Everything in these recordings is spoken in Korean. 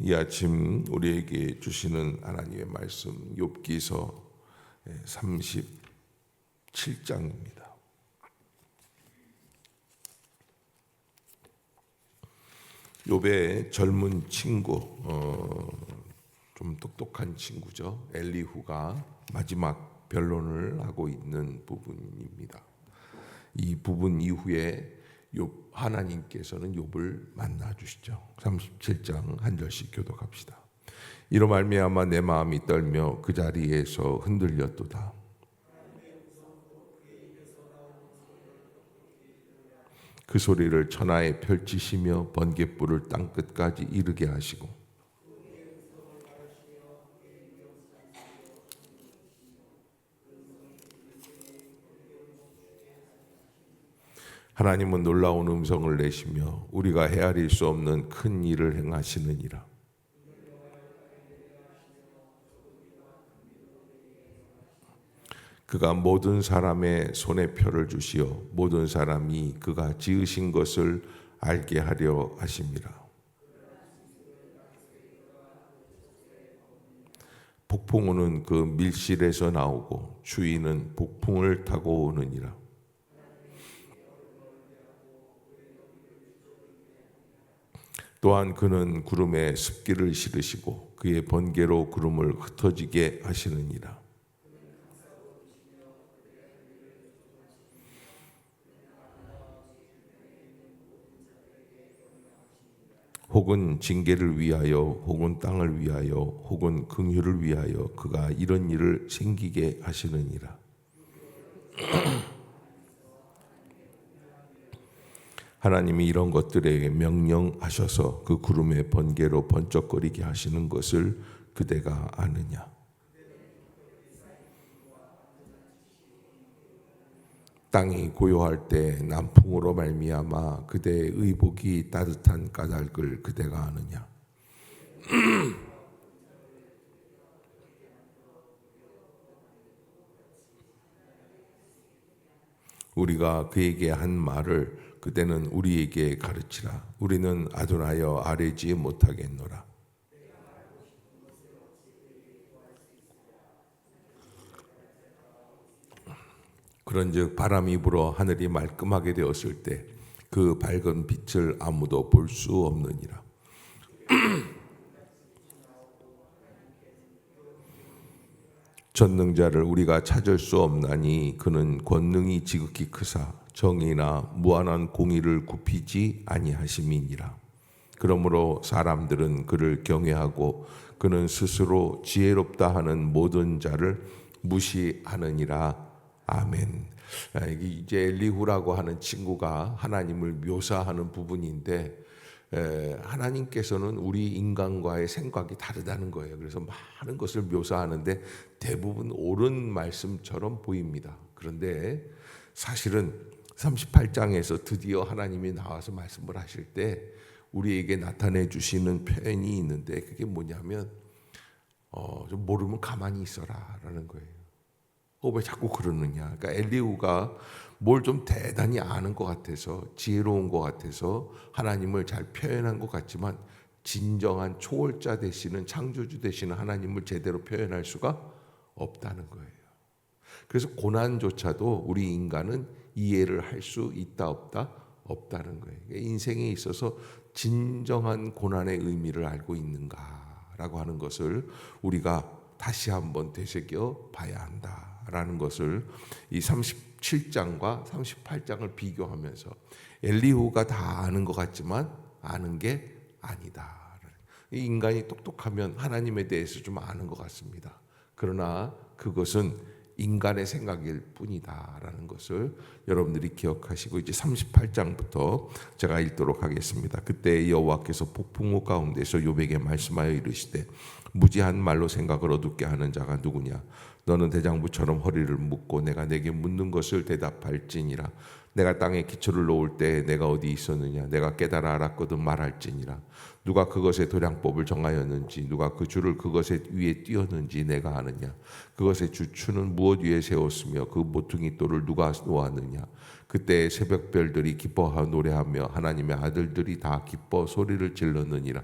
이 아침 우리에게 주시는 하나님의 말씀 욥기서 37장입니다. 욥의 젊은 친구, 좀 똑똑한 친구죠. 엘리후가 마지막 변론을 하고 있는 부분입니다. 이 부분 이후에 하나님께서는 욥을 만나 주시죠. 37장 한 절씩 교독합시다. 이로 말미암아 내 마음이 떨며 그 자리에서 흔들렸도다. 그 소리를 천하에 펼치시며 번갯불을 땅끝까지 이르게 하시고 하나님은 놀라운 음성을 내시며 우리가 헤아릴 수 없는 큰 일을 행하시느니라. 그가 모든 사람의 손에 표를 주시어 모든 사람이 그가 지으신 것을 알게 하려 하심이라. 폭풍우는 그 밀실에서 나오고 추위는 폭풍을 타고 오느니라. 또한 그는 구름에 습기를 실으시고 그의 번개로 구름을 흩어지게 하시느니라. 혹은 징계를 위하여 혹은 땅을 위하여 혹은 긍휼을 위하여 그가 이런 일을 생기게 하시느니라. 하나님이 이런 것들에게 명령하셔서 그 구름의 번개로 번쩍거리게 하시는 것을 그대가 아느냐? 땅이 고요할 때 남풍으로 말미암아 그대의 의복이 따뜻한 까닭을 그대가 아느냐? 우리가 그에게 한 말을 그대는 우리에게 가르치라. 우리는 아도나여 아뢰지 못하겠노라. 그런즉 바람이 불어 하늘이 말끔하게 되었을 때 그 밝은 빛을 아무도 볼 수 없느니라. 전능자를 우리가 찾을 수 없나니 그는 권능이 지극히 크사 정의나 무한한 공의를 굽히지 아니하심이니라. 그러므로 사람들은 그를 경외하고 그는 스스로 지혜롭다 하는 모든 자를 무시하느니라. 아멘. 이제 엘리후라고 하는 친구가 하나님을 묘사하는 부분인데 하나님께서는 우리 인간과의 생각이 다르다는 거예요. 그래서 많은 것을 묘사하는데 대부분 옳은 말씀처럼 보입니다. 그런데 사실은 38장에서 드디어 하나님이 나와서 말씀을 하실 때 우리에게 나타내 주시는 표현이 있는데 그게 뭐냐면 좀 모르면 가만히 있어라 라는 거예요. 왜 자꾸 그러느냐. 그러니까 엘리후가 뭘 좀 대단히 아는 것 같아서 지혜로운 것 같아서 하나님을 잘 표현한 것 같지만 진정한 초월자 되시는 창조주 되시는 하나님을 제대로 표현할 수가 없다는 거예요. 그래서 고난조차도 우리 인간은 이해를 할 수 있다 없다? 없다는 거예요. 인생에 있어서 진정한 고난의 의미를 알고 있는가라고 하는 것을 우리가 다시 한번 되새겨 봐야 한다라는 것을 이 37장과 38장을 비교하면서 엘리후가 다 아는 것 같지만 아는 게 아니다. 인간이 똑똑하면 하나님에 대해서 좀 아는 것 같습니다. 그러나 그것은 인간의 생각일 뿐이다라는 것을 여러분들이 기억하시고 이제 38장부터 제가 읽도록 하겠습니다. 그때 여호와께서 폭풍우 가운데서 욥에게 말씀하여 이르시되 무지한 말로 생각을 어둡게 하는 자가 누구냐? 너는 대장부처럼 허리를 묶고 내가 내게 묻는 것을 대답할지니라. 내가 땅에 기초를 놓을 때 내가 어디 있었느냐? 내가 깨달아 알았거든 말할지니라. 누가 그것의 도량법을 정하였는지 누가 그 줄을 그것의 위에 띄었는지 내가 아느냐. 그것의 주추는 무엇 위에 세웠으며 그 모퉁이 돌을 누가 놓았느냐. 그때 새벽별들이 기뻐하여 노래하며 하나님의 아들들이 다 기뻐 소리를 질렀느니라.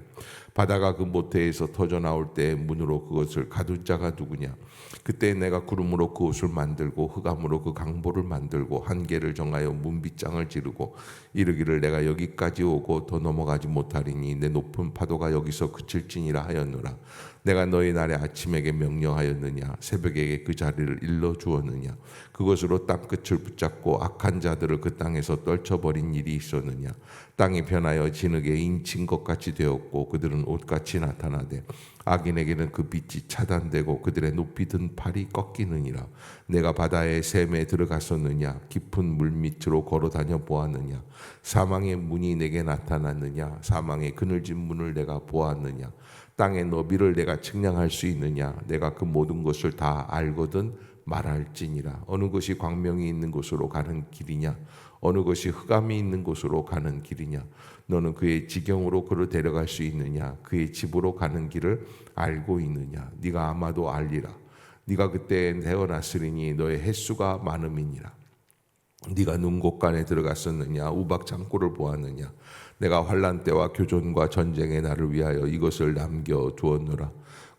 바다가 그 모태에서 터져 나올 때 문으로 그것을 가둔 자가 누구냐. 그때 내가 구름으로 그 옷을 만들고 흑암으로 그 강보를 만들고 한계를 정하여 문빗장을 지르고 이르기를 내가 여기까지 오고 더 넘어가지 못하리니 내 높은 파도가 여기서 그칠지니라 하였노라. 내가 너희 날에 아침에게 명령하였느냐. 새벽에게 그 자리를 일러 주었느냐. 그것으로 땅끝을 붙잡고 악한 자들을 그 땅에서 떨쳐버린 일이 있었느냐. 땅이 변하여 진흙에 인친 것 같이 되었고 그들은 옷같이 나타나되 악인에게는 그 빛이 차단되고 그들의 높이 든 팔이 꺾이느니라. 내가 바다의 샘에 들어갔었느냐. 깊은 물 밑으로 걸어다녀 보았느냐. 사망의 문이 내게 나타났느냐. 사망의 그늘진 문을 내가 보았느냐. 땅의 너비를 내가 측량할 수 있느냐. 내가 그 모든 것을 다 알거든 말할지니라. 어느 것이 광명이 있는 곳으로 가는 길이냐. 어느 것이 흑암이 있는 곳으로 가는 길이냐. 너는 그의 지경으로 그를 데려갈 수 있느냐. 그의 집으로 가는 길을 알고 있느냐. 네가 아마도 알리라. 네가 그때 태어났으리니 너의 횟수가 많음이니라. 네가 눈곳간에 들어갔었느냐. 우박 창고를 보았느냐. 내가 환난 때와 교전과 전쟁의 날을 위하여 이것을 남겨 두었노라.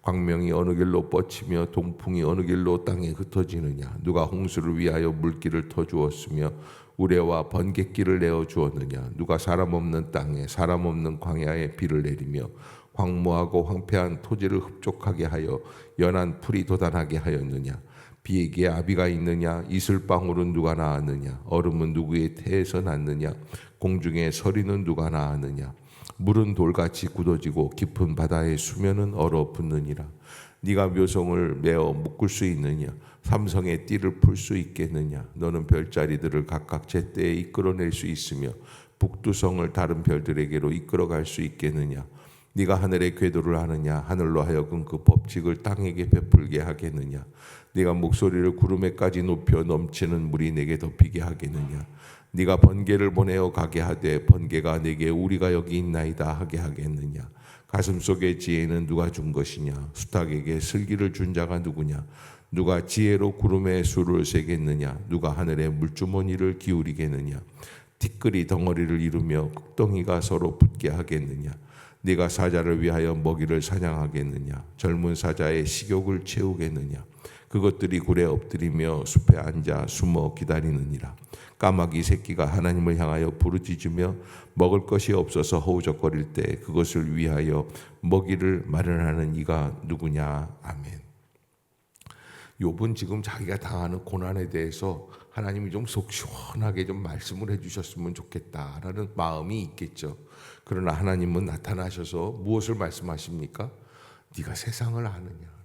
광명이 어느 길로 뻗치며 동풍이 어느 길로 땅에 흩어지느냐. 누가 홍수를 위하여 물길을 터주었으며 우레와 번갯길을 내어 주었느냐. 누가 사람 없는 땅에 사람 없는 광야에 비를 내리며 황무하고 황폐한 토지를 흡족하게 하여 연한 풀이 돋아나게 하였느냐. 비에게 아비가 있느냐. 이슬방울은 누가 낳았느냐. 얼음은 누구의 태에서 났느냐. 공중에 서리는 누가 낳았느냐. 물은 돌같이 굳어지고 깊은 바다의 수면은 얼어붙느니라. 네가 묘성을 메어 묶을 수 있느냐. 삼성의 띠를 풀 수 있겠느냐. 너는 별자리들을 각각 제때에 이끌어낼 수 있으며 북두성을 다른 별들에게로 이끌어갈 수 있겠느냐. 네가 하늘의 궤도를 하느냐. 하늘로 하여금 그 법칙을 땅에게 베풀게 하겠느냐. 네가 목소리를 구름에까지 높여 넘치는 물이 내게 덮이게 하겠느냐. 네가 번개를 보내어 가게 하되 번개가 내게 우리가 여기 있나이다 하게 하겠느냐. 가슴속의 지혜는 누가 준 것이냐. 수탉에게 슬기를 준 자가 누구냐. 누가 지혜로 구름의 수를 세겠느냐. 누가 하늘의 물주머니를 기울이겠느냐. 티끌이 덩어리를 이루며 흙덩이가 서로 붙게 하겠느냐. 네가 사자를 위하여 먹이를 사냥하겠느냐. 젊은 사자의 식욕을 채우겠느냐. 그것들이 굴에 엎드리며 숲에 앉아 숨어 기다리느니라. 까마귀 새끼가 하나님을 향하여 부르짖으며 먹을 것이 없어서 허우적거릴 때 그것을 위하여 먹이를 마련하는 이가 누구냐. 아멘. 욥은 지금 자기가 당하는 고난에 대해서 하나님이 좀 속 시원하게 좀 말씀을 해주셨으면 좋겠다라는 마음이 있겠죠. 그러나 하나님은 나타나셔서 무엇을 말씀하십니까? 네가 세상을 아느냐.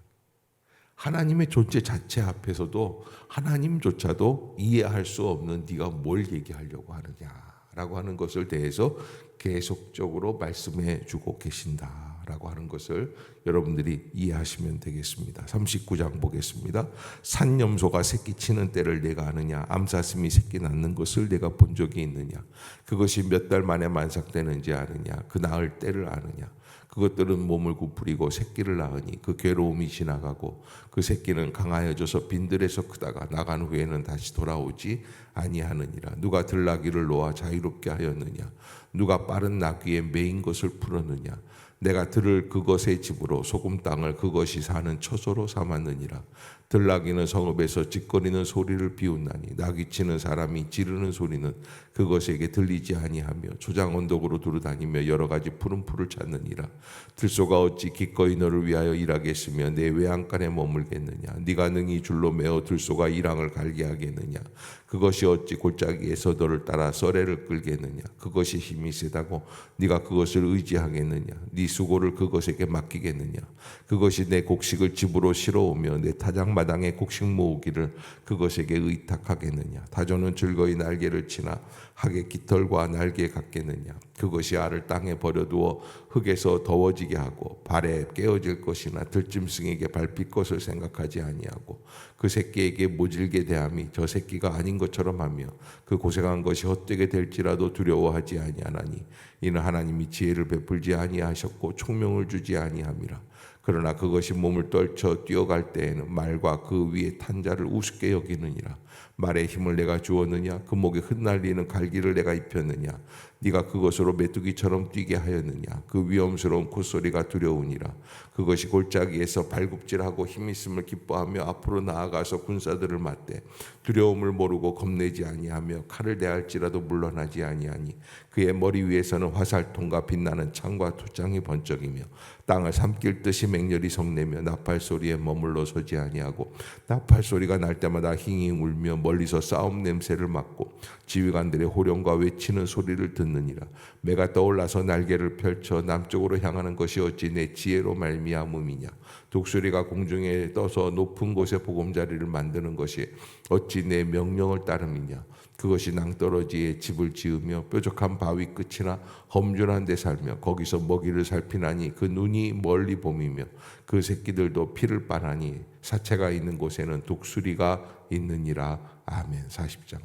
하나님의 존재 자체 앞에서도 하나님조차도 이해할 수 없는 네가 뭘 얘기하려고 하느냐라고 하는 것을 대해서 계속적으로 말씀해 주고 계신다라고 하는 것을 여러분들이 이해하시면 되겠습니다. 39장 보겠습니다. 산염소가 새끼 치는 때를 내가 아느냐. 암사슴이 새끼 낳는 것을 내가 본 적이 있느냐. 그것이 몇 달 만에 만삭되는지 아느냐. 그 낳을 때를 아느냐. 그것들은 몸을 구부리고 새끼를 낳으니 그 괴로움이 지나가고 그 새끼는 강하여져서 빈들에서 크다가 나간 후에는 다시 돌아오지 아니하느니라. 누가 들나귀를 놓아 자유롭게 하였느냐. 누가 빠른 나귀에 매인 것을 풀었느냐. 내가 들을 그것의 집으로 소금 땅을 그것이 사는 처소로 삼았느니라. 들나귀는 성읍에서 찌꺼리는 소리를 비웃나니 나귀치는 사람이 지르는 소리는 그것에게 들리지 아니하며 초장 언덕으로 두루다니며 여러 가지 푸른 풀을 찾느니라. 들소가 어찌 기꺼이 너를 위하여 일하겠으며 내 외양간에 머물겠느냐. 네가 능히 줄로 메어 들소가 이랑을 갈게 하겠느냐. 그것이 어찌 골짜기에서 너를 따라 썰애를 끌겠느냐. 그것이 힘이 세다고 네가 그것을 의지하겠느냐. 네 수고를 그것에게 맡기겠느냐. 그것이 내 곡식을 집으로 실어오며 내 타작마당에 곡식 모으기를 그것에게 의탁하겠느냐. 다조는 즐거이 날개를 치나 학의 깃털과 날개 같겠느냐. 그것이 알을 땅에 버려두어 흙에서 더워지게 하고 발에 깨어질 것이나 들짐승에게 밟힐 것을 생각하지 아니하고 그 새끼에게 모질게 대함이 저 새끼가 아닌 것처럼 하며 그 고생한 것이 헛되게 될지라도 두려워하지 아니하나니 이는 하나님이 지혜를 베풀지 아니하셨고 총명을 주지 아니함이라. 그러나 그것이 몸을 떨쳐 뛰어갈 때에는 말과 그 위에 탄 자를 우습게 여기느니라. 말의 힘을 내가 주었느냐? 그 목에 흩날리는 갈기를 내가 입혔느냐? 네가 그것으로 메뚜기처럼 뛰게 하였느냐? 그 위험스러운 콧소리가 두려우니라. 그것이 골짜기에서 발굽질하고 힘있음을 기뻐하며 앞으로 나아가서 군사들을 맞대 두려움을 모르고 겁내지 아니하며 칼을 대할지라도 물러나지 아니하니 그의 머리 위에서는 화살통과 빛나는 창과 투창이 번쩍이며 땅을 삼킬 듯이 맹렬히 성내며 나팔 소리에 머물러 서지 아니하고 나팔 소리가 날 때마다 힝히 울며 멀리서 싸움 냄새를 맡고 지휘관들의 호령과 외치는 소리를 듣느니라. 매가 떠올라서 날개를 펼쳐 남쪽으로 향하는 것이 어찌 내 지혜로 말미암음이냐. 독수리가 공중에 떠서 높은 곳에 보금자리를 만드는 것이 어찌 내 명령을 따름이냐. 그것이 낭떠러지에 집을 지으며 뾰족한 바위 끝이나 험준한 데 살며 거기서 먹이를 살피나니 그 눈이 멀리 봄이며 그 새끼들도 피를 빠나니 사체가 있는 곳에는 독수리가 있느니라. 아멘. 40장.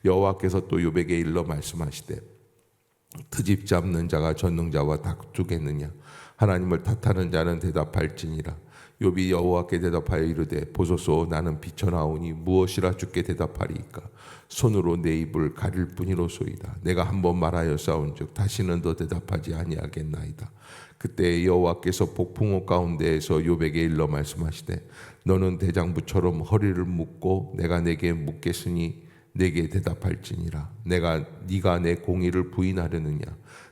여호와께서 또 욥에게 일러 말씀하시되 트집 잡는 자가 전능자와 다투겠느냐. 하나님을 탓하는 자는 대답할지니라. 욥이 여호와께 대답하여 이르되 보소서 나는 비쳐나오니 무엇이라 주께 대답하리이까. 손으로 내 입을 가릴 뿐이로소이다. 내가 한번 말하여 싸운즉 다시는 더 대답하지 아니하겠나이다. 그때 여호와께서 폭풍우 가운데에서 욥에게 일러 말씀하시되 너는 대장부처럼 허리를 묶고 내가 내게 묻겠으니 내게 대답할지니라. 네가 내 공의를 부인하려느냐.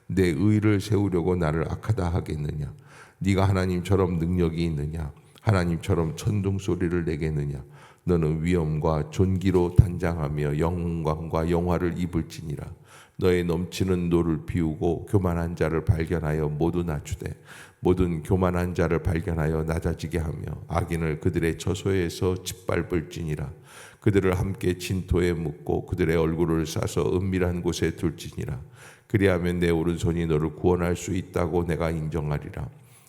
내 의를 세우려고 나를 악하다 하겠느냐. 네가 하나님처럼 능력이 있느냐. 하나님처럼 천둥 소리를 내겠느냐. 너는 위엄과 존귀로 단장하며 영광과 영화를 입을지니라. 너의 넘치는 노를 비우고 교만한 자를 발견하여 모두 낮추되 모든 교만한 자를 발견하여 낮아지게 하며 악인을 그들의 처소에서 짓밟을지니라. 그들을 함께 진토에 묻고 그들의 얼굴을 싸서 은밀한 곳에 둘지니라. 그리하면 내 오른손이 너를 구원할 수 있다고 내가 인정하리라.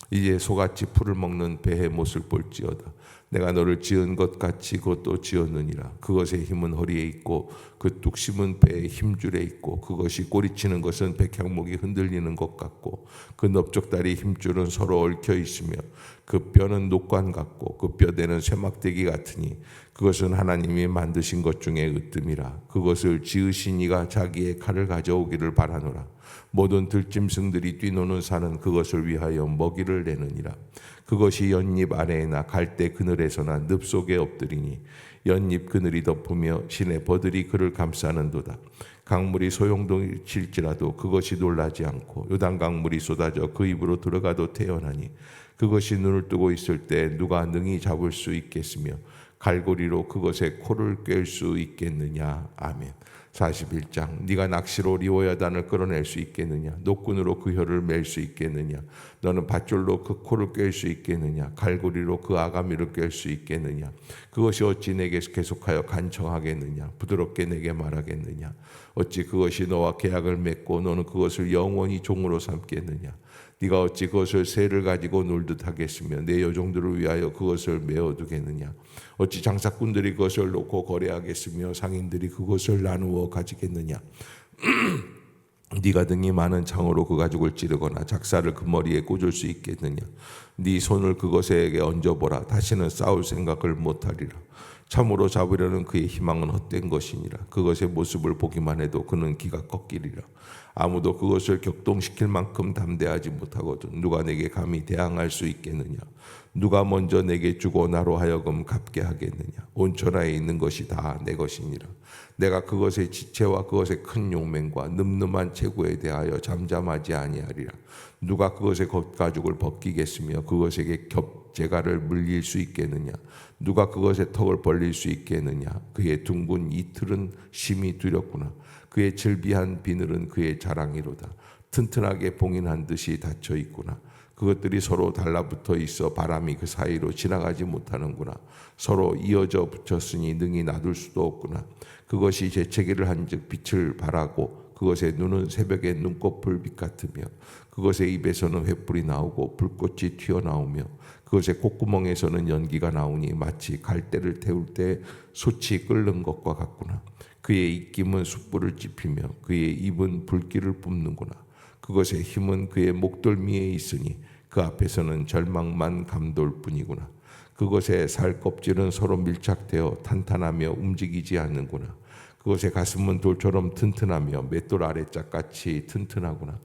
이제 소같이 풀을 먹는 배의 못을 볼지어다. 내가 너를 지은 것 같이 그것도 지었느니라. 그것의 힘은 허리에 있고 그 뚝심은 배의 힘줄에 있고 그것이 꼬리치는 것은 백향목이 흔들리는 것 같고 그 넓적다리 힘줄은 서로 얽혀 있으며 그 뼈는 녹관 같고 그 뼈대는 쇠막대기 같으니 그것은 하나님이 만드신 것 중에 으뜸이라. 그것을 지으신 이가 자기의 칼을 가져오기를 바라노라. 모든 들짐승들이 뛰노는 산은 그것을 위하여 먹이를 내느니라. 그것이 연잎 아래에나 갈대 그늘에서나 늪 속에 엎드리니 연잎 그늘이 덮으며 시내 버들이 그를 감싸는도다. 강물이 소용돌칠지라도 그것이 놀라지 않고 요단 강물이 쏟아져 그 입으로 들어가도 태어나니 그것이 눈을 뜨고 있을 때 누가 능히 잡을 수 있겠으며 갈고리로 그것의 코를 꿰을 수 있겠느냐. 아멘. 41장. 네가 낚시로 리워야단을 끌어낼 수 있겠느냐. 노끈으로 그 혀를 맬 수 있겠느냐. 너는 밧줄로 그 코를 꿰을 수 있겠느냐. 갈고리로 그 아가미를 꿰을 수 있겠느냐. 그것이 어찌 내게 계속하여 간청하겠느냐. 부드럽게 내게 말하겠느냐. 어찌 그것이 너와 계약을 맺고 너는 그것을 영원히 종으로 삼겠느냐. 네가 어찌 그것을 새를 가지고 놀듯 하겠으며 내 여종들을 위하여 그것을 메어두겠느냐. 어찌 장사꾼들이 그것을 놓고 거래하겠으며 상인들이 그것을 나누어 가지겠느냐. 네가 등이 많은 창으로 그 가죽을 찌르거나 작사를 그 머리에 꽂을 수 있겠느냐. 네 손을 그것에게 얹어보라. 다시는 싸울 생각을 못하리라. 참으로 잡으려는 그의 희망은 헛된 것이니라. 그것의 모습을 보기만 해도 그는 기가 꺾이리라. 아무도 그것을 격동시킬 만큼 담대하지 못하거든 누가 내게 감히 대항할 수 있겠느냐. 누가 먼저 내게 주고 나로 하여금 갚게 하겠느냐. 온 천하에 있는 것이 다 내 것이니라. 내가 그것의 지체와 그것의 큰 용맹과 늠름한 체구에 대하여 잠잠하지 아니하리라. 누가 그것의 겉가죽을 벗기겠으며 그것에게 겹재갈을 물릴 수 있겠느냐. 누가 그것의 턱을 벌릴 수 있겠느냐. 그의 둥근 이틀은 심히 두렵구나. 그의 질비한 비늘은 그의 자랑이로다. 튼튼하게 봉인한 듯이 닫혀 있구나. 그것들이 서로 달라붙어 있어 바람이 그 사이로 지나가지 못하는구나. 서로 이어져 붙였으니 능히 놔둘 수도 없구나. 그것이 재채기를 한즉 빛을 발하고 그것의 눈은 새벽의 눈꽃 불빛 같으며 그것의 입에서는 횃불이 나오고 불꽃이 튀어나오며 그것의 콧구멍에서는 연기가 나오니 마치 갈대를 태울 때 솥이 끓는 것과 같구나. 그의 입김은 숯불을 지피며 그의 입은 불길을 뿜는구나. 그것의 힘은 그의 목덜미에 있으니 그 앞에서는 절망만 감돌 뿐이구나. 그것의 살 껍질은 서로 밀착되어 탄탄하며 움직이지 않는구나. 그것의 가슴은 돌처럼 튼튼하며 맷돌 아래짝같이 튼튼하구나.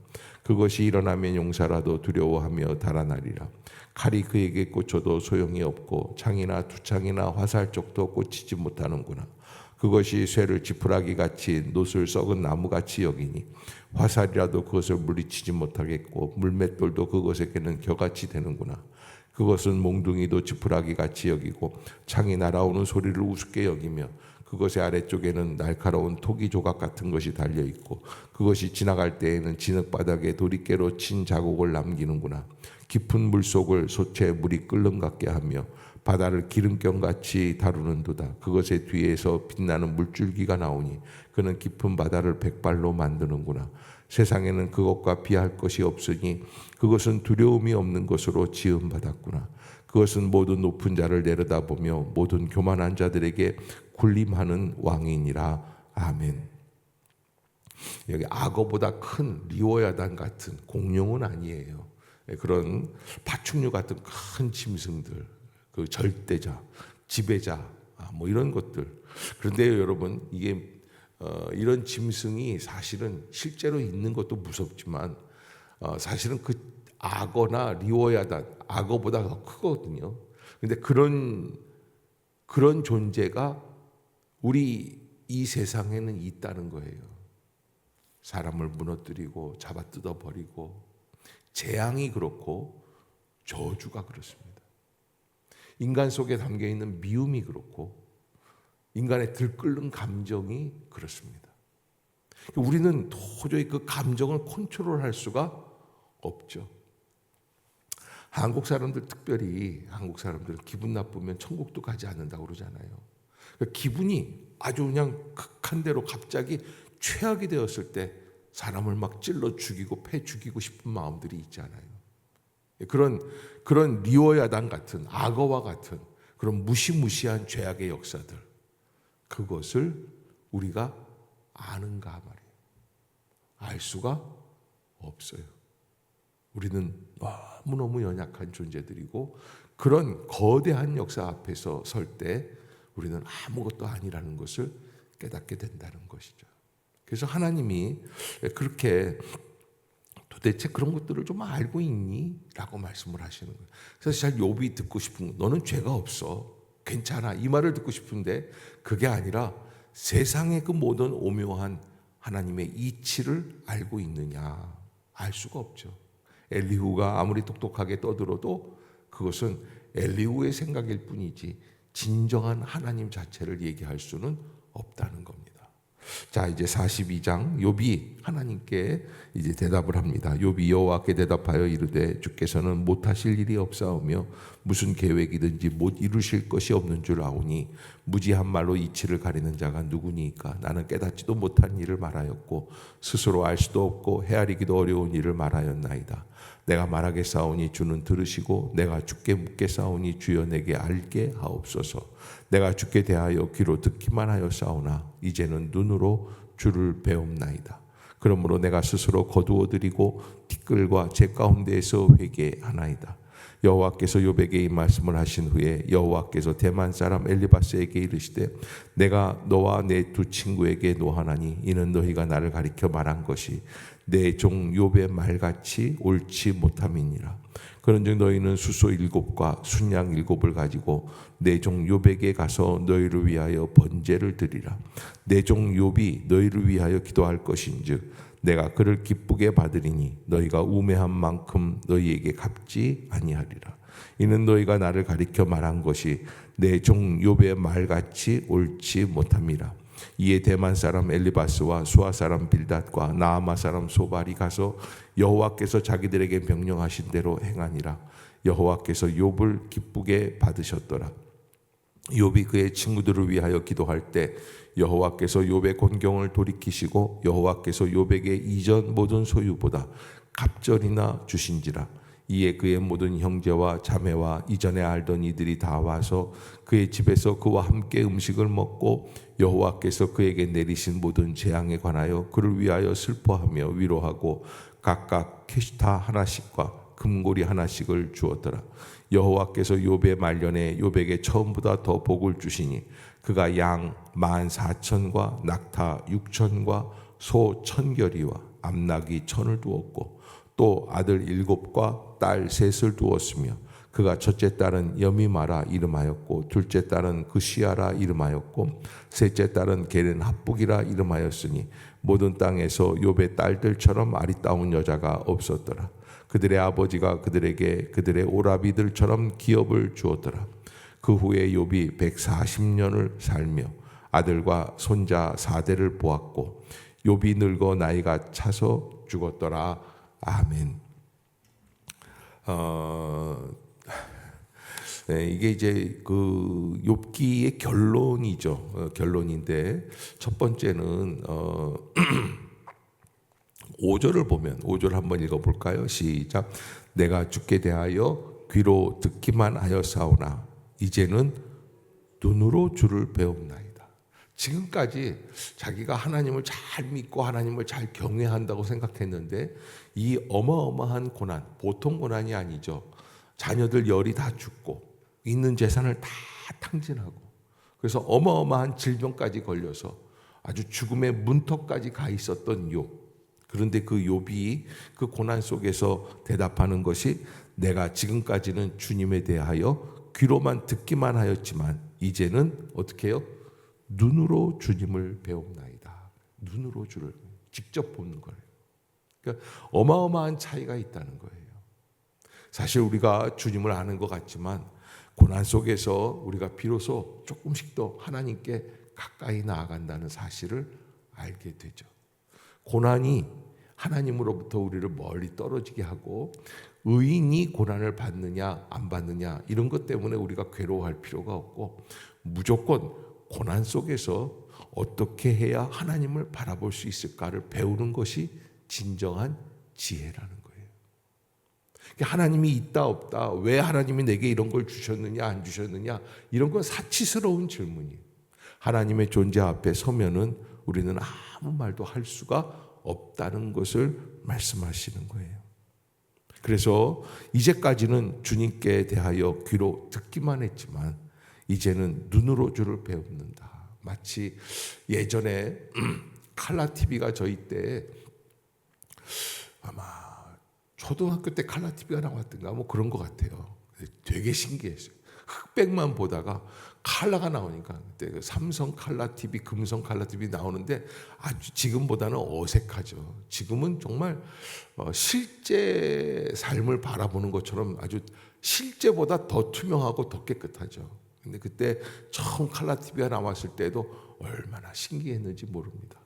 그것이 일어나면 용사라도 두려워하며 달아나리라. 칼이 그에게 꽂혀도 소용이 없고 창이나 두창이나 화살쪽도 꽂히지 못하는구나. 그것이 쇠를 지푸라기같이 놋을 썩은 나무같이 여기니 화살이라도 그것을 물리치지 못하겠고 물맷돌도 그것에게는 겨같이 되는구나. 그것은 몽둥이도 지푸라기같이 여기고 창이 날아오는 소리를 우습게 여기며 그것의 아래쪽에는 날카로운 토기 조각 같은 것이 달려있고 그것이 지나갈 때에는 진흙바닥에 도리깨로 친 자국을 남기는구나. 깊은 물속을 솥에 물이 끓는 같게 하며 바다를 기름경같이 다루는도다. 그것의 뒤에서 빛나는 물줄기가 나오니 그는 깊은 바다를 백발로 만드는구나. 세상에는 그것과 비할 것이 없으니 그것은 두려움이 없는 것으로 지음받았구나. 그것은 모든 높은 자를 내려다보며 모든 교만한 자들에게 군림하는 왕이니라. 아멘. 여기 악어보다 큰 리워야단 같은 공룡은 아니에요. 그런 파충류 같은 큰 짐승들, 그 절대자, 지배자, 뭐 이런 것들. 그런데 여러분, 이게 이런 짐승이 사실은 실제로 있는 것도 무섭지만 사실은 그 악어나 리워야단, 악어보다 더 크거든요. 근데 그런 존재가 우리 이 세상에는 있다는 거예요. 사람을 무너뜨리고 잡아 뜯어버리고 재앙이 그렇고 저주가 그렇습니다. 인간 속에 담겨있는 미움이 그렇고 인간의 들끓는 감정이 그렇습니다. 우리는 도저히 그 감정을 컨트롤할 수가 없죠. 한국 사람들, 특별히 한국 사람들은 기분 나쁘면 천국도 가지 않는다고 그러잖아요. 기분이 아주 그냥 극한 대로 갑자기 최악이 되었을 때 사람을 막 찔러 죽이고 패 죽이고 싶은 마음들이 있잖아요. 그런 리워야단 같은 악어와 같은 그런 무시무시한 죄악의 역사들, 그것을 우리가 아는가 말이에요. 알 수가 없어요. 우리는 너무너무 연약한 존재들이고 그런 거대한 역사 앞에서 설 때 우리는 아무것도 아니라는 것을 깨닫게 된다는 것이죠. 그래서 하나님이 그렇게 도대체 그런 것들을 좀 알고 있니? 라고 말씀을 하시는 거예요. 그래서 잘 욥이 듣고 싶은 거, 너는 죄가 없어, 괜찮아, 이 말을 듣고 싶은데 그게 아니라 세상의 그 모든 오묘한 하나님의 이치를 알고 있느냐? 알 수가 없죠. 엘리후가 아무리 똑똑하게 떠들어도 그것은 엘리후의 생각일 뿐이지 진정한 하나님 자체를 얘기할 수는 없다는 겁니다. 자, 이제 42장 욥이 하나님께 이제 대답을 합니다. 욥이 여호와께 대답하여 이르되 주께서는 못하실 일이 없사오며 무슨 계획이든지 못 이루실 것이 없는 줄 아오니 무지한 말로 이치를 가리는 자가 누구니까? 나는 깨닫지도 못한 일을 말하였고 스스로 알 수도 없고 헤아리기도 어려운 일을 말하였나이다. 내가 말하겠사오니 주는 들으시고 내가 주께 묻겠사오니 주여 내게 알게 하옵소서. 내가 주께 대하여 귀로 듣기만 하였사오나 이제는 눈으로 주를 배움나이다. 그러므로 내가 스스로 거두어드리고 티끌과 제 가운데에서 회개하나이다. 여호와께서 욥에게 이 말씀을 하신 후에 여호와께서 대만 사람 엘리바스에게 이르시되 내가 너와 내 두 친구에게 노하나니 이는 너희가 나를 가리켜 말한 것이 내 종 욥의 말같이 옳지 못함이니라. 그런즉 너희는 수소 7과 순양 7을 가지고 내 종 욥에게 가서 너희를 위하여 번제를 드리라. 내 종 욥이 너희를 위하여 기도할 것인즉 내가 그를 기쁘게 받으리니 너희가 우매한 만큼 너희에게 갚지 아니하리라. 이는 너희가 나를 가리켜 말한 것이 내 종 욥의 말같이 옳지 못함이라. 이에 대만 사람 엘리바스와 수아 사람 빌닷과 나아마 사람 소발이 가서 여호와께서 자기들에게 명령하신 대로 행하니라. 여호와께서 욥을 기쁘게 받으셨더라. 욥이 그의 친구들을 위하여 기도할 때 여호와께서 욥의 곤경을 돌이키시고 여호와께서 욥에게 이전 모든 소유보다 갑절이나 주신지라. 이에 그의 모든 형제와 자매와 이전에 알던 이들이 다 와서 그의 집에서 그와 함께 음식을 먹고 여호와께서 그에게 내리신 모든 재앙에 관하여 그를 위하여 슬퍼하며 위로하고 각각 캐시타 하나씩과 금고리 하나씩을 주었더라. 여호와께서 욥의 말년에 욥에게 처음보다 더 복을 주시니 그가 양 14,000과 낙타 6,000과 소 1,000결이와 암나귀 1,000을 두었고 또 아들 7과 딸 3을 두었으며 그가 첫째 딸은 여미마라 이름하였고 둘째 딸은 그시아라 이름하였고 셋째 딸은 게렌 합북이라 이름하였으니 모든 땅에서 욥의 딸들처럼 아리따운 여자가 없었더라. 그들의 아버지가 그들에게 그들의 오라비들처럼 기업을 주었더라. 그 후에 욥이 140년을 살며 아들과 손자 4대를 보았고 욥이 늙어 나이가 차서 죽었더라. 아멘. 네, 이게 이제 그 욥기의 결론이죠. 결론인데 첫 번째는 5절을 보면 5절 한번 읽어볼까요? 시작. 내가 주께 대하여 귀로 듣기만 하였사오나 이제는 눈으로 주를 배웁나이다. 지금까지 자기가 하나님을 잘 믿고 하나님을 잘 경외한다고 생각했는데 이 어마어마한 고난, 보통 고난이 아니죠. 자녀들 열이 다 죽고 있는 재산을 다 탕진하고 그래서 어마어마한 질병까지 걸려서 아주 죽음의 문턱까지 가 있었던 욥. 그런데 그 욥이 그 고난 속에서 대답하는 것이 내가 지금까지는 주님에 대하여 귀로만 듣기만 하였지만 이제는 어떻게 해요? 눈으로 주님을 배웁나이다. 눈으로 주를 직접 보는 거예요. 그러니까 어마어마한 차이가 있다는 거예요. 사실 우리가 주님을 아는 것 같지만 고난 속에서 우리가 비로소 조금씩 더 하나님께 가까이 나아간다는 사실을 알게 되죠. 고난이 하나님으로부터 우리를 멀리 떨어지게 하고 의인이 고난을 받느냐 안 받느냐 이런 것 때문에 우리가 괴로워할 필요가 없고 무조건 고난 속에서 어떻게 해야 하나님을 바라볼 수 있을까를 배우는 것이 진정한 지혜라는 거예요. 하나님이 있다 없다, 왜 하나님이 내게 이런 걸 주셨느냐 안 주셨느냐 이런 건 사치스러운 질문이에요. 하나님의 존재 앞에 서면은 우리는 아무 말도 할 수가 없다는 것을 말씀하시는 거예요. 그래서 이제까지는 주님께 대하여 귀로 듣기만 했지만 이제는 눈으로 주를 배웁는다. 마치 예전에 칼라 TV가 저희 때 아마 초등학교 때 칼라 TV가 나왔던가 뭐 그런 것 같아요. 되게 신기했어요. 흑백만 보다가 칼라가 나오니까 그때 삼성 칼라 TV, 금성 칼라 TV 나오는데 아주 지금보다는 어색하죠. 지금은 정말 실제 삶을 바라보는 것처럼 아주 실제보다 더 투명하고 더 깨끗하죠. 근데 그때 처음 칼라 TV가 나왔을 때도 얼마나 신기했는지 모릅니다.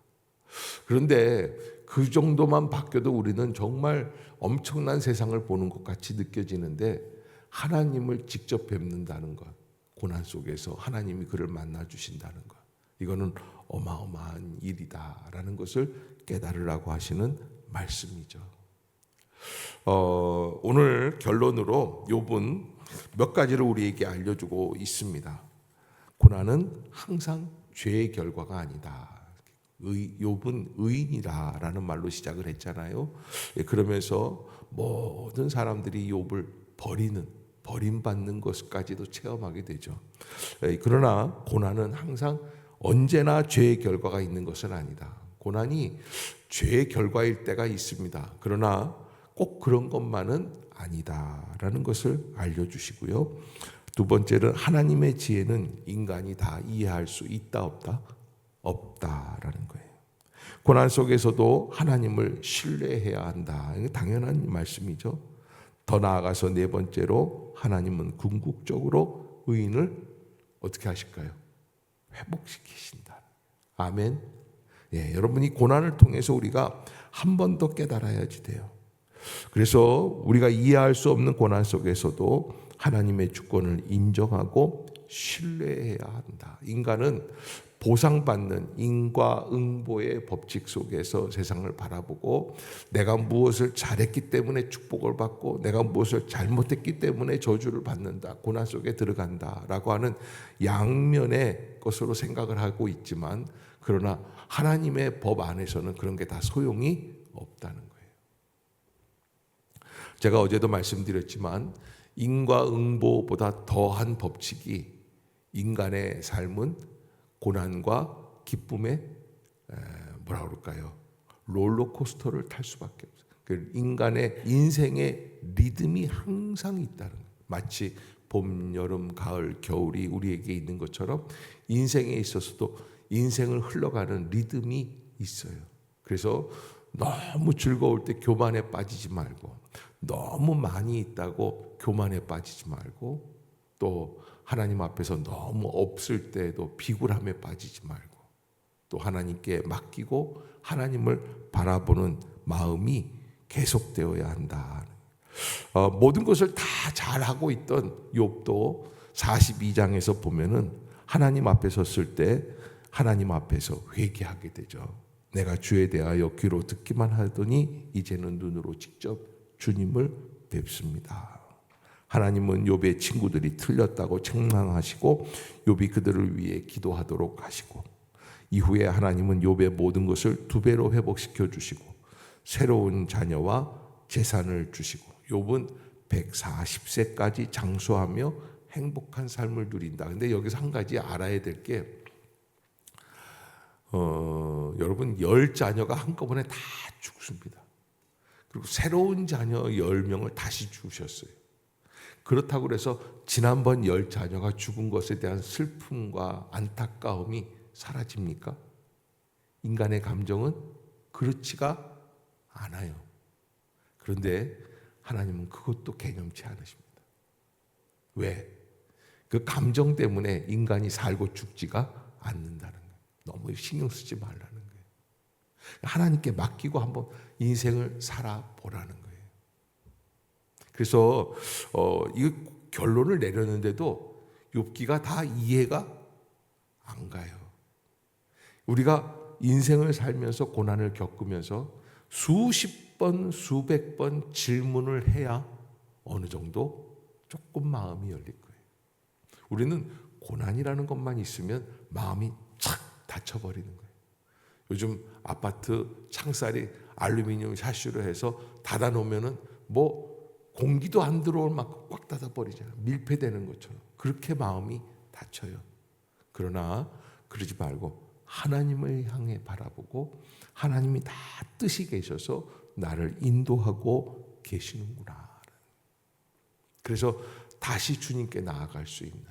그런데 그 정도만 바뀌어도 우리는 정말 엄청난 세상을 보는 것 같이 느껴지는데 하나님을 직접 뵙는다는 것, 고난 속에서 하나님이 그를 만나 주신다는 것, 이거는 어마어마한 일이다라는 것을 깨달으라고 하시는 말씀이죠. 오늘 결론으로 욥은 몇 가지를 우리에게 알려주고 있습니다. 고난은 항상 죄의 결과가 아니다. 욥은 의인이라라는 말로 시작을 했잖아요. 그러면서 모든 사람들이 욥을 버림받는 것까지도 체험하게 되죠. 그러나 고난은 항상 언제나 죄의 결과가 있는 것은 아니다. 고난이 죄의 결과일 때가 있습니다. 그러나 꼭 그런 것만은 아니다라는 것을 알려주시고요. 두 번째는 하나님의 지혜는 인간이 다 이해할 수 있다 없다? 없다라는 거예요. 고난 속에서도 하나님을 신뢰해야 한다. 이게 당연한 말씀이죠. 더 나아가서 네 번째로 하나님은 궁극적으로 의인을 어떻게 하실까요? 회복시키신다. 아멘. 예, 여러분이 고난을 통해서 우리가 한 번 더 깨달아야지 돼요. 그래서 우리가 이해할 수 없는 고난 속에서도 하나님의 주권을 인정하고 신뢰해야 한다. 인간은 보상받는 인과응보의 법칙 속에서 세상을 바라보고 내가 무엇을 잘했기 때문에 축복을 받고 내가 무엇을 잘못했기 때문에 저주를 받는다, 고난 속에 들어간다라고 하는 양면의 것으로 생각을 하고 있지만, 그러나 하나님의 법 안에서는 그런 게 다 소용이 없다는 거예요. 제가 어제도 말씀드렸지만 인과응보보다 더한 법칙이 인간의 삶은 고난과 기쁨의 뭐라 그럴까요? 롤러코스터를 탈 수밖에 없어요. 그 인간의 인생의 리듬이 항상 있다는 거예요. 마치 봄, 여름, 가을, 겨울이 우리에게 있는 것처럼 인생에 있어서도 인생을 흘러가는 리듬이 있어요. 그래서 너무 즐거울 때 교만에 빠지지 말고, 너무 많이 있다고 교만에 빠지지 말고, 또 하나님 앞에서 너무 없을 때에도 비굴함에 빠지지 말고, 또 하나님께 맡기고 하나님을 바라보는 마음이 계속되어야 한다. 모든 것을 다 잘하고 있던 욥도 42장에서 보면은 하나님 앞에 섰을 때 하나님 앞에서 회개하게 되죠. 내가 주에 대하여 귀로 듣기만 하더니 이제는 눈으로 직접 주님을 뵙습니다. 하나님은 욥의 친구들이 틀렸다고 책망하시고 욥이 그들을 위해 기도하도록 하시고, 이후에 하나님은 욥의 모든 것을 2배로 회복시켜 주시고 새로운 자녀와 재산을 주시고 욥은 140세까지 장수하며 행복한 삶을 누린다. 근데 여기서 한 가지 알아야 될 게, 여러분 10자녀가 한꺼번에 다 죽습니다. 그리고 새로운 자녀 10명을 다시 주셨어요. 그렇다고 해서 지난번 10자녀가 죽은 것에 대한 슬픔과 안타까움이 사라집니까? 인간의 감정은 그렇지가 않아요. 그런데 하나님은 그것도 개념치 않으십니다. 왜? 그 감정 때문에 인간이 살고 죽지가 않는다는 거예요. 너무 신경 쓰지 말라는 거예요. 하나님께 맡기고 한번 인생을 살아보라는 거예요. 그래서 이 결론을 내렸는데도 욥기가 다 이해가 안 가요. 우리가 인생을 살면서 고난을 겪으면서 수십 번, 수백 번 질문을 해야 어느 정도 조금 마음이 열릴 거예요. 우리는 고난이라는 것만 있으면 마음이 착 닫혀버리는 거예요. 요즘 아파트 창살이 알루미늄 샤시로 해서 닫아놓으면은 뭐 공기도 안 들어올 만큼 꽉 닫아버리잖아요. 밀폐되는 것처럼. 그렇게 마음이 닫혀요. 그러나 그러지 말고 하나님을 향해 바라보고 하나님이 다 뜻이 계셔서 나를 인도하고 계시는구나. 그래서 다시 주님께 나아갈 수 있는,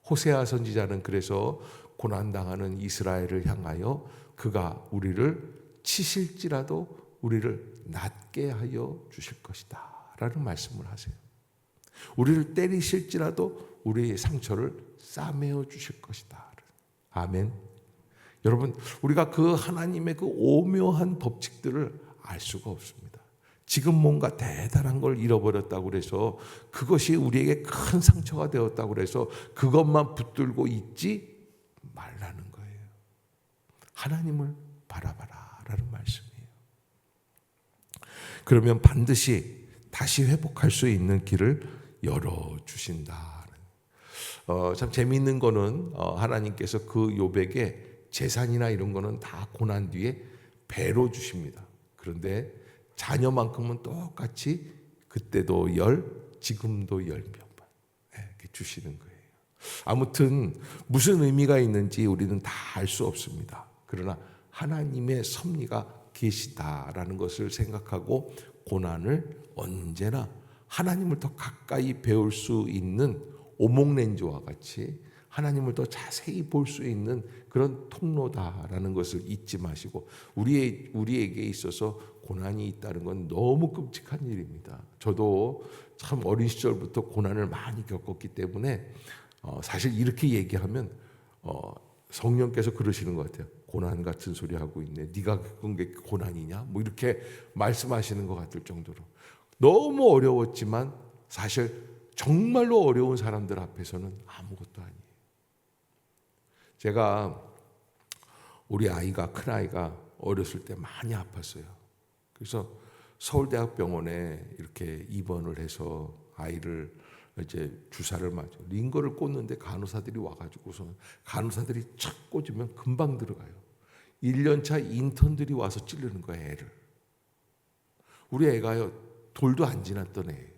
호세아 선지자는 그래서 고난당하는 이스라엘을 향하여 그가 우리를 치실지라도 우리를 낫게 하여 주실 것이다 라는 말씀을 하세요. 우리를 때리실지라도 우리의 상처를 싸매어 주실 것이다. 아멘. 여러분, 우리가 그 하나님의 그 오묘한 법칙들을 알 수가 없습니다. 지금 뭔가 대단한 걸 잃어버렸다고 그래서 그것이 우리에게 큰 상처가 되었다고 그래서 그것만 붙들고 있지 말라는 거예요. 하나님을 바라봐라 라는 말씀이에요. 그러면 반드시 다시 회복할 수 있는 길을 열어주신다. 참 재미있는 거는 하나님께서 그 욥에게 재산이나 이런 거는 다 고난 뒤에 배로 주십니다. 그런데 자녀만큼은 똑같이 그때도 지금도 10명 이렇게 주시는 거예요. 아무튼 무슨 의미가 있는지 우리는 다 알 수 없습니다. 그러나 하나님의 섭리가 계시다라는 것을 생각하고 고난을 언제나 하나님을 더 가까이 배울 수 있는 오목렌즈와 같이 하나님을 더 자세히 볼 수 있는 그런 통로다라는 것을 잊지 마시고, 우리에게 있어서 고난이 있다는 건 너무 끔찍한 일입니다. 저도 참 어린 시절부터 고난을 많이 겪었기 때문에 사실 이렇게 얘기하면 성령께서 그러시는 것 같아요. 고난 같은 소리 하고 있네. 네가 겪은 게 고난이냐? 뭐 이렇게 말씀하시는 것 같을 정도로 너무 어려웠지만 사실 정말로 어려운 사람들 앞에서는 아무것도 아니에요. 제가 우리 아이가, 큰아이가 어렸을 때 많이 아팠어요. 그래서 서울대학병원에 이렇게 입원을 해서 아이를 이제 주사를 맞아 링거를 꽂는데 간호사들이 와가지고서 간호사들이 착 꽂으면 금방 들어가요. 1년차 인턴들이 와서 찌르는 거예요, 애를. 우리 애가요, 돌도 안 지났던 애예요.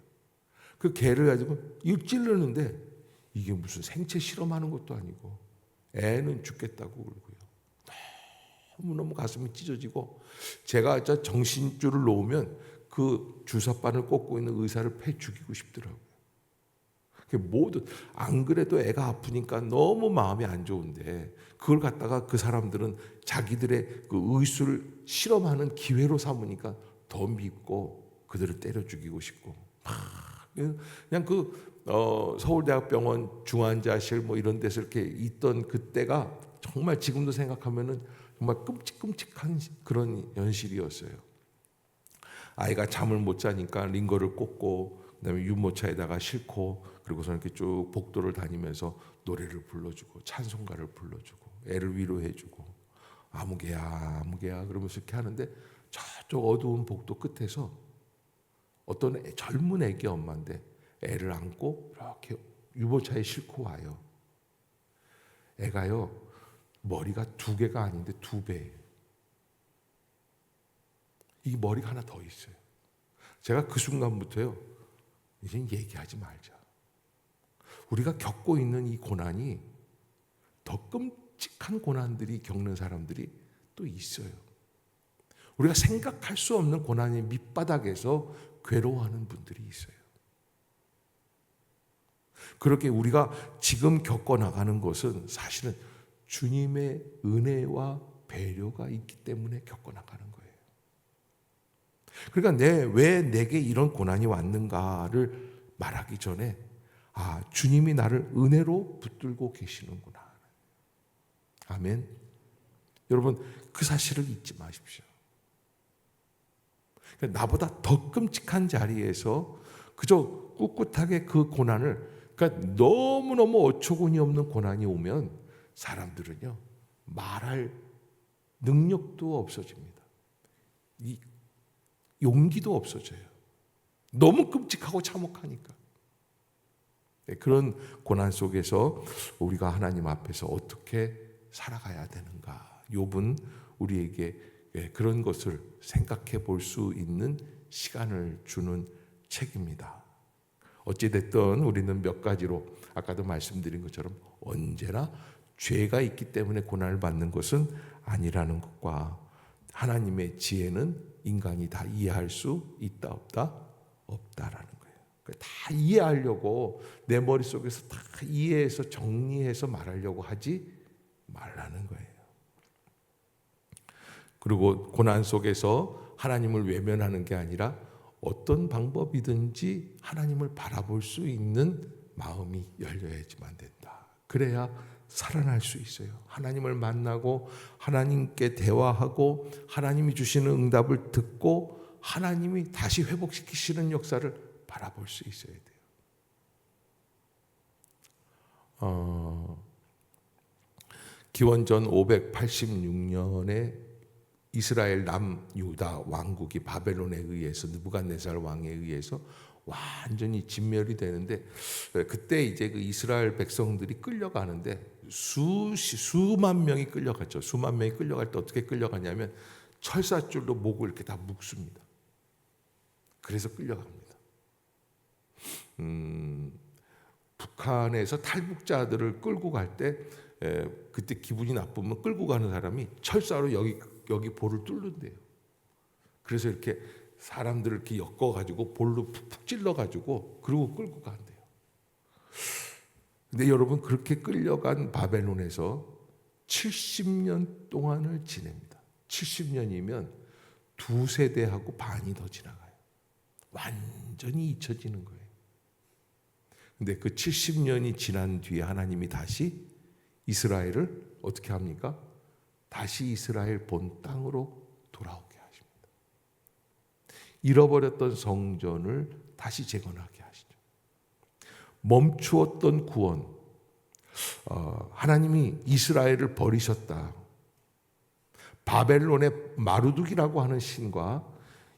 그 개를 가지고 이걸 찌르는데 이게 무슨 생체 실험하는 것도 아니고 애는 죽겠다고 그러고요. 너무너무 가슴이 찢어지고 제가 정신줄을 놓으면 그 주사바늘 꽂고 있는 의사를 패 죽이고 싶더라고요. 모두 안 그래도 애가 아프니까 너무 마음이 안 좋은데 그걸 갖다가 그 사람들은 자기들의 그 의술을 실험하는 기회로 삼으니까 더 밉고 그들을 때려 죽이고 싶고 그냥 서울대학병원 중환자실 뭐 이런 데서 이렇게 있던 그때가 정말 지금도 생각하면은 정말 끔찍끔찍한 그런 현실이었어요. 아이가 잠을 못 자니까 링거를 꽂고 그다음에 유모차에다가 싣고 그리고서 이렇게 쭉 복도를 다니면서 노래를 불러주고 찬송가를 불러주고 애를 위로해주고 아무개야 아무개야 그러면서 이렇게 하는데 저쪽 어두운 복도 끝에서 어떤 젊은 애기 엄마인데 애를 안고 이렇게 유모차에 싣고 와요. 애가요 머리가 2개가 아닌데 2배예요. 이 머리가 하나 더 있어요. 제가 그 순간부터요 이제 얘기하지 말자. 우리가 겪고 있는 이 고난이 더 끔찍한 고난들이 겪는 사람들이 또 있어요. 우리가 생각할 수 없는 고난의 밑바닥에서 괴로워하는 분들이 있어요. 그렇게 우리가 지금 겪어나가는 것은 사실은 주님의 은혜와 배려가 있기 때문에 겪어나가는 거예요. 그러니까 왜 내게 이런 고난이 왔는가를 말하기 전에 주님이 나를 은혜로 붙들고 계시는구나. 아멘. 여러분 그 사실을 잊지 마십시오. 나보다 더 끔찍한 자리에서 그저 꿋꿋하게 그 고난을 그러니까 너무너무 어처구니 없는 고난이 오면 사람들은요 말할 능력도 없어집니다. 이 용기도 없어져요. 너무 끔찍하고 참혹하니까. 그런 고난 속에서 우리가 하나님 앞에서 어떻게 살아가야 되는가? 욥은 우리에게 그런 것을 생각해 볼 수 있는 시간을 주는 책입니다. 어찌됐든 우리는 몇 가지로 아까도 말씀드린 것처럼 언제나 죄가 있기 때문에 고난을 받는 것은 아니라는 것과 하나님의 지혜는 인간이 다 이해할 수 있다 없다? 없다라는 거예요. 다 이해하려고 내 머릿속에서 다 이해해서 정리해서 말하려고 하지 말라는 거예요. 그리고 고난 속에서 하나님을 외면하는 게 아니라 어떤 방법이든지 하나님을 바라볼 수 있는 마음이 열려야지만 된다. 그래야 살아날 수 있어요. 하나님을 만나고 하나님께 대화하고 하나님이 주시는 응답을 듣고 하나님이 다시 회복시키시는 역사를 바라볼 수 있어야 돼요. 기원전 586년에 이스라엘 남유다 왕국이 바벨론에 의해서 느부갓네살 왕에 의해서 완전히 진멸이 되는데 그때 이제 그 이스라엘 백성들이 끌려가는데 수만 명이 끌려갔죠. 수만 명이 끌려갈 때 어떻게 끌려가냐면 철사줄로 목을 이렇게 다 묶습니다. 그래서 끌려갑니다. 북한에서 탈북자들을 끌고 갈 때 그때 기분이 나쁘면 끌고 가는 사람이 철사로 여기 볼을 뚫는데요. 그래서 이렇게 사람들을 이렇게 엮어가지고 볼로 푹푹 찔러가지고 그리고 끌고 간대요. 근데 여러분 그렇게 끌려간 바벨론에서 70년 동안을 지냅니다. 70년이면 2세대하고 반이 더 지나가요. 완전히 잊혀지는 거예요. 근데 그 70년이 지난 뒤에 하나님이 다시 이스라엘을 어떻게 합니까? 다시 이스라엘 본 땅으로 돌아오게 하십니다. 잃어버렸던 성전을 다시 재건하게 하시죠. 멈추었던 구원, 하나님이 이스라엘을 버리셨다. 바벨론의 마루둑이라고 하는 신과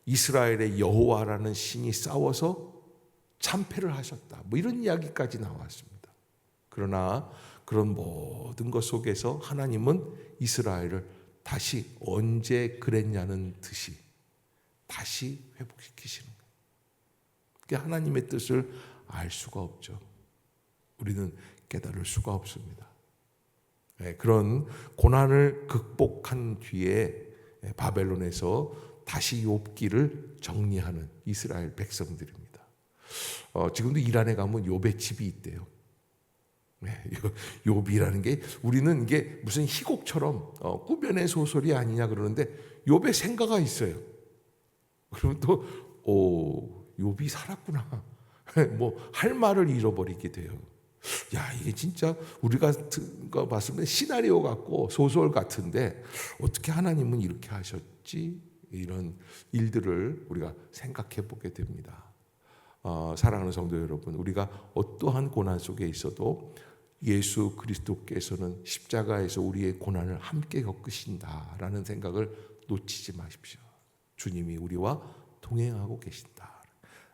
이스라엘의 여호와라는 신이 싸워서 참패를 하셨다. 뭐 이런 이야기까지 나왔습니다. 그러나 그런 모든 것 속에서 하나님은 이스라엘을 다시 언제 그랬냐는 듯이 다시 회복시키시는 거예요. 그게 하나님의 뜻을 알 수가 없죠. 우리는 깨달을 수가 없습니다. 그런 고난을 극복한 뒤에 바벨론에서 다시 욥기를 정리하는 이스라엘 백성들입니다. 지금도 이란에 가면 욥의 집이 있대요. 욥이라는 게 우리는 이게 무슨 희곡처럼 꾸며낸 소설이 아니냐 그러는데 욥의 생가가 있어요. 그러면 또 욥이 살았구나. 뭐 할 말을 잃어버리게 돼요. 야, 이게 진짜 우리가 봤을 때 시나리오 같고 소설 같은데 어떻게 하나님은 이렇게 하셨지? 이런 일들을 우리가 생각해 보게 됩니다. 사랑하는 성도 여러분, 우리가 어떠한 고난 속에 있어도 예수 그리스도께서는 십자가에서 우리의 고난을 함께 겪으신다라는 생각을 놓치지 마십시오. 주님이 우리와 동행하고 계신다.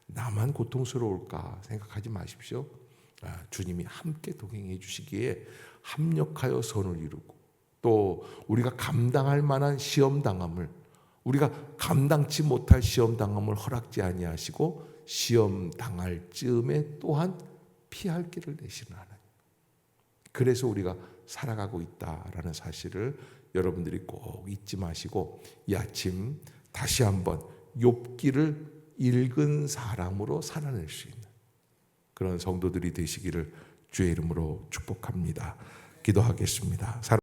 나만 고통스러울까 생각하지 마십시오. 주님이 함께 동행해 주시기에 합력하여 선을 이루고 또 우리가 감당할 만한 시험당함을 우리가 감당치 못할 시험당함을 허락지 아니하시고 시험당할 즈음에 또한 피할 길을 내시는 하나님. 그래서 우리가 살아가고 있다라는 사실을 여러분들이 꼭 잊지 마시고 이 아침 다시 한번 욥기를 읽은 사람으로 살아낼 수 있는 그런 성도들이 되시기를 주의 이름으로 축복합니다. 기도하겠습니다.